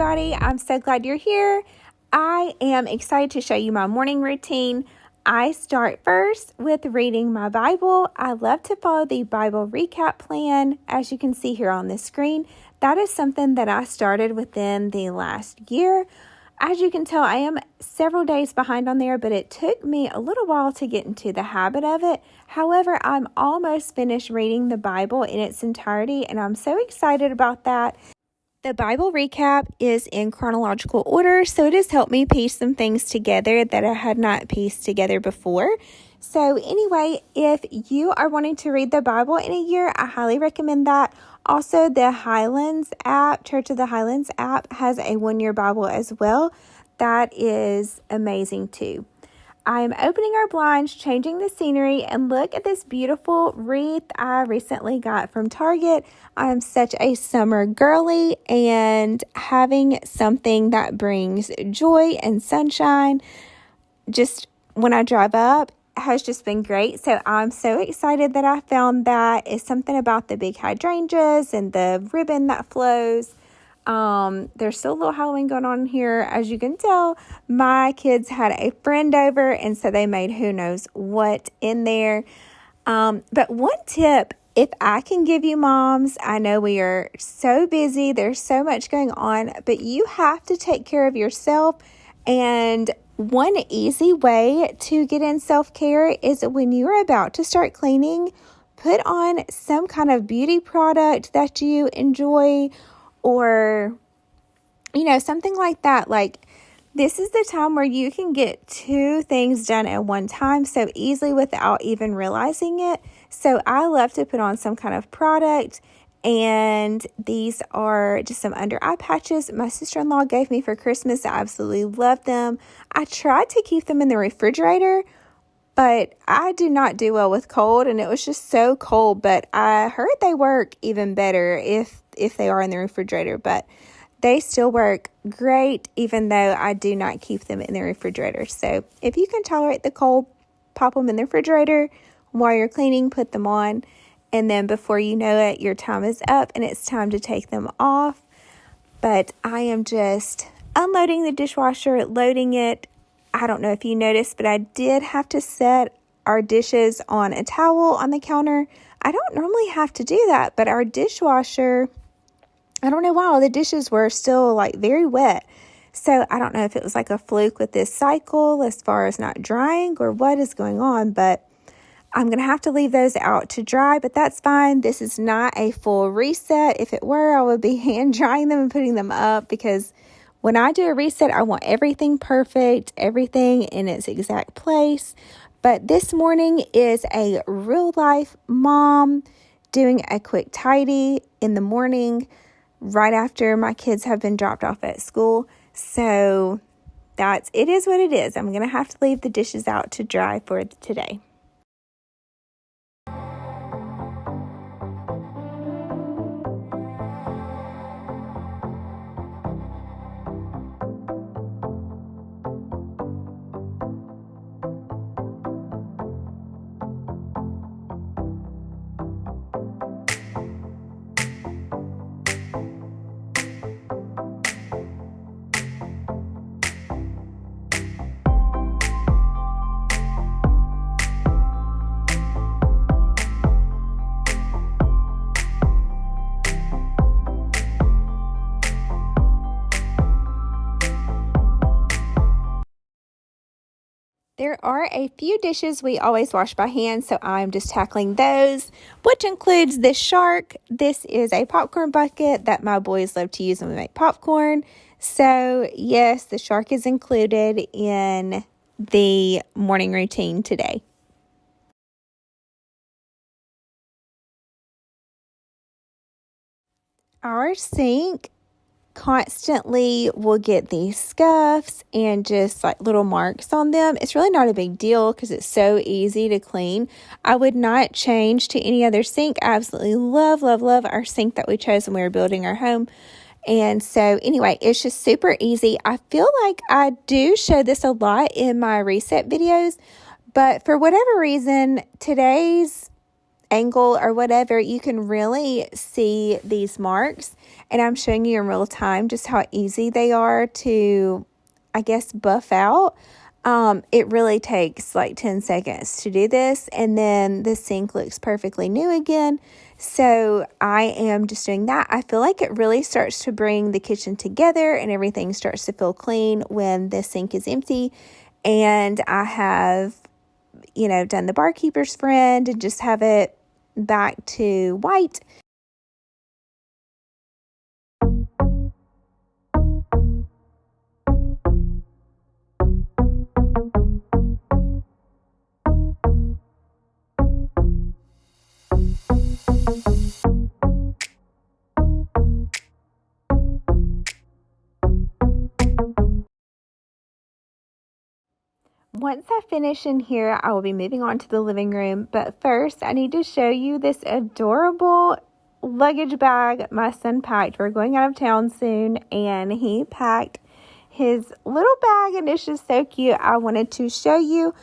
everybody. I'm so glad you're here. I am excited to show you my morning routine. I start first with reading my Bible. I love to follow the Bible recap plan, as you can see here on the screen. That is something that I started within the last year. As you can tell, I am several days behind on there, but it took me a little while to get into the habit of it. However, I'm almost finished reading the Bible in its entirety, and I'm so excited about that. The Bible recap is in chronological order, so it has helped me piece some things together that I had not pieced together before. So anyway, if you are wanting to read the Bible in a year, I highly recommend that. Also, the Highlands app, Church of the Highlands app, has a one-year Bible as well. That is amazing too. I'm opening our blinds, changing the scenery, and look at this beautiful wreath I recently got from Target. I'm such a summer girly, and having something that brings joy and sunshine just when I drive up has just been great. So I'm so excited that I found that. It's something about the big hydrangeas and the ribbon that flows. There's still a little Halloween going on here. As you can tell, my kids had a friend over, and so they made who knows what in there. But one tip, if I can give you moms, I know we are so busy. There's so much going on, but you have to take care of yourself. And one easy way to get in self-care is when you're about to start cleaning, put on some kind of beauty product that you enjoy, or, something like that. Like, this is the time where you can get two things done at one time so easily without even realizing it. So I love to put on some kind of product, and these are just some under eye patches my sister-in-law gave me for Christmas. I absolutely love them. I tried to keep them in the refrigerator, but I do not do well with cold, and it was just so cold. But I heard they work even better if they are in the refrigerator, but they still work great even though I do not keep them in the refrigerator. So if you can tolerate the cold, pop them in the refrigerator. While you're cleaning, put them on, and then before you know it, your time is up and it's time to take them off. But I am just unloading the dishwasher, loading it. I don't know if you noticed, but I did have to set our dishes on a towel on the counter. I don't normally have to do that, but our dishwasher, I don't know why, the dishes were still very wet. So I don't know if it was like a fluke with this cycle as far as not drying or what is going on, but I'm going to have to leave those out to dry, but that's fine. This is not a full reset. If it were, I would be hand drying them and putting them up, because when I do a reset, I want everything perfect, everything in its exact place. But this morning is a real life mom doing a quick tidy in the morning right after my kids have been dropped off at school. So it is what it is. I'm going to have to leave the dishes out to dry for today. There are a few dishes we always wash by hand, so I'm just tackling those, which includes this shark. This is a popcorn bucket that my boys love to use when we make popcorn. So yes, the shark is included in the morning routine today. Our sink constantly will get these scuffs and just little marks on them. It's really not a big deal because it's so easy to clean. I would not change to any other sink. I absolutely love our sink that we chose when we were building our home. And so anyway, it's just super easy. I feel like I do show this a lot in my reset videos, but for whatever reason, today's angle or whatever, you can really see these marks. And I'm showing you in real time just how easy they are to, I guess, buff out. It really takes like 10 seconds to do this, and then the sink looks perfectly new again. So I am just doing that. I feel like it really starts to bring the kitchen together and everything starts to feel clean when the sink is empty. And I have, done the barkeeper's friend and just have it back to white. Once I finish in here, I will be moving on to the living room. But first, I need to show you this adorable luggage bag my son packed. We're going out of town soon, and he packed his little bag, and it's just so cute. I wanted to show you.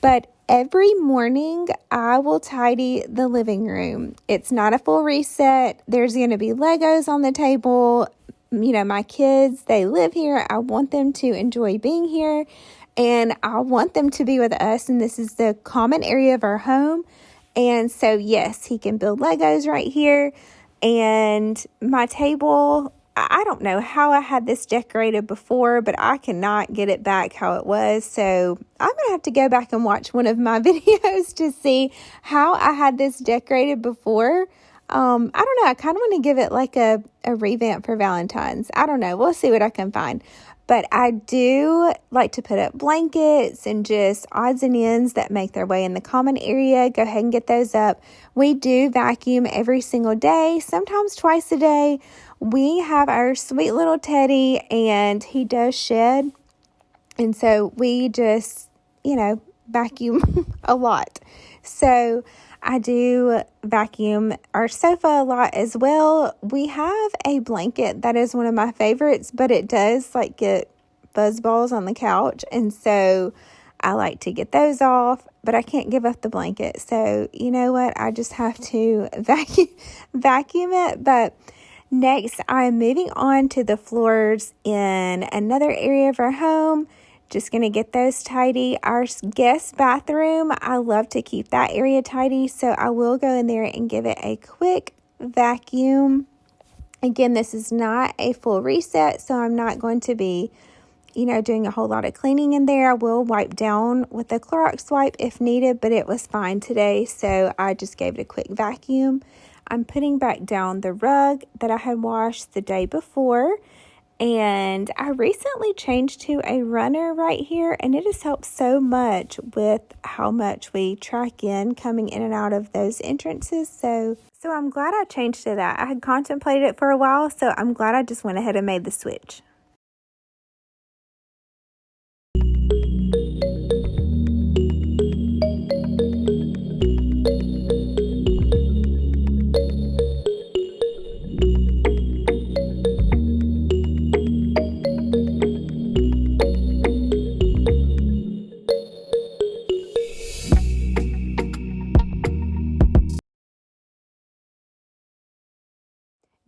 But every morning, I will tidy the living room. It's not a full reset. There's going to be Legos on the table. My kids, they live here. I want them to enjoy being here. And I want them to be with us, and this is the common area of our home. And so, yes, he can build Legos right here. And my table, I don't know how I had this decorated before, but I cannot get it back how it was. So I'm going to have to go back and watch one of my videos to see how I had this decorated before. I don't know. I kind of want to give it like a revamp for Valentine's. I don't know. We'll see what I can find. But I do like to put up blankets and just odds and ends that make their way in the common area. Go ahead and get those up. We do vacuum every single day, sometimes twice a day. We have our sweet little Teddy, and he does shed. And so we just, vacuum a lot. So I do vacuum our sofa a lot as well. We have a blanket that is one of my favorites, but it does get fuzz balls on the couch. And so I like to get those off, but I can't give up the blanket. So you know what? I just have to vacuum it. But next, I'm moving on to the floors in another area of our home. Just going to get those tidy. Our guest bathroom, I love to keep that area tidy, so I will go in there and give it a quick vacuum. Again, this is not a full reset, so I'm not going to be, doing a whole lot of cleaning in there. I will wipe down with a Clorox wipe if needed, but it was fine today, so I just gave it a quick vacuum. I'm putting back down the rug that I had washed the day before. And I recently changed to a runner right here, and it has helped so much with how much we track in coming in and out of those entrances. So I'm glad I changed to that. I had contemplated it for a while, so I'm glad I just went ahead and made the switch.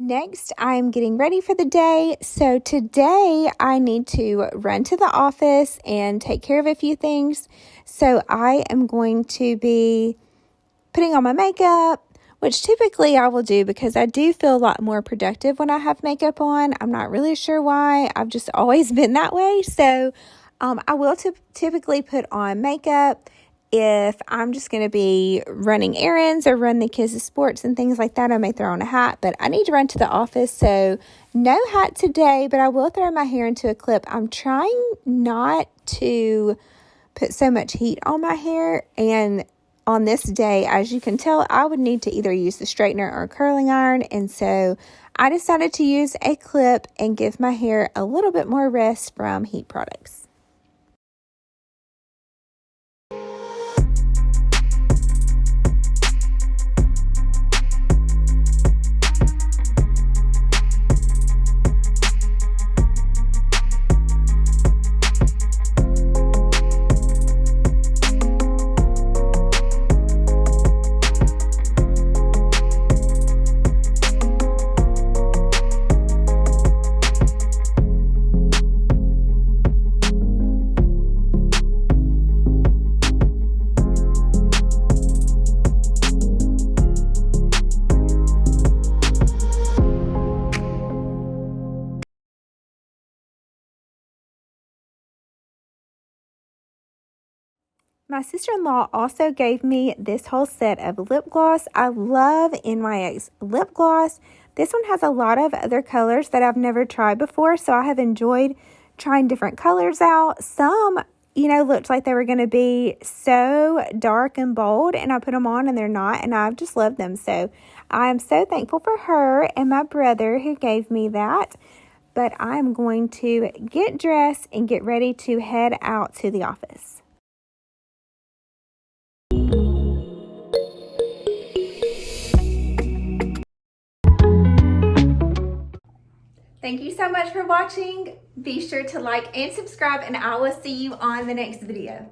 Next, I'm getting ready for the day. So today I need to run to the office and take care of a few things. So I am going to be putting on my makeup, which typically I will do because I do feel a lot more productive when I have makeup on. I'm not really sure why. I've just always been that way. So I will typically put on makeup if I'm just going to be running errands or run the kids to sports and things like that. I may throw on a hat, but I need to run to the office, so no hat today, but I will throw my hair into a clip. I'm trying not to put so much heat on my hair, and on this day, as you can tell, I would need to either use the straightener or curling iron, and so I decided to use a clip and give my hair a little bit more rest from heat products. My sister-in-law also gave me this whole set of lip gloss. I love NYX lip gloss. This one has a lot of other colors that I've never tried before, so I have enjoyed trying different colors out. Some, looked like they were going to be so dark and bold, and I put them on and they're not, and I've just loved them. So I am so thankful for her and my brother who gave me that. But I'm going to get dressed and get ready to head out to the office. Thank you so much for watching. Be sure to like and subscribe, and I will see you on the next video.